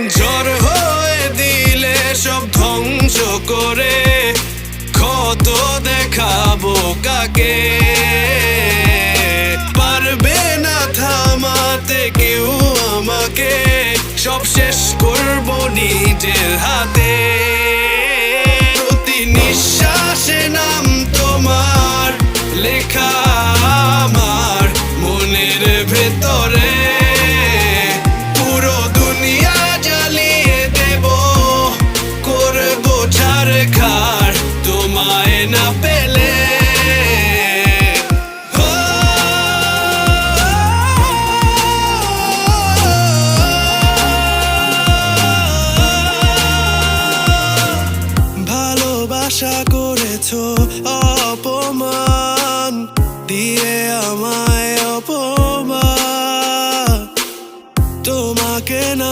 ঝড় হয়ে দিলে সব ধ্বংস করে ক্ষত দেখাবো কাকে? পারবে না থামাতে কেউ আমাকে, সব শেষ করবো নিজের হাতে।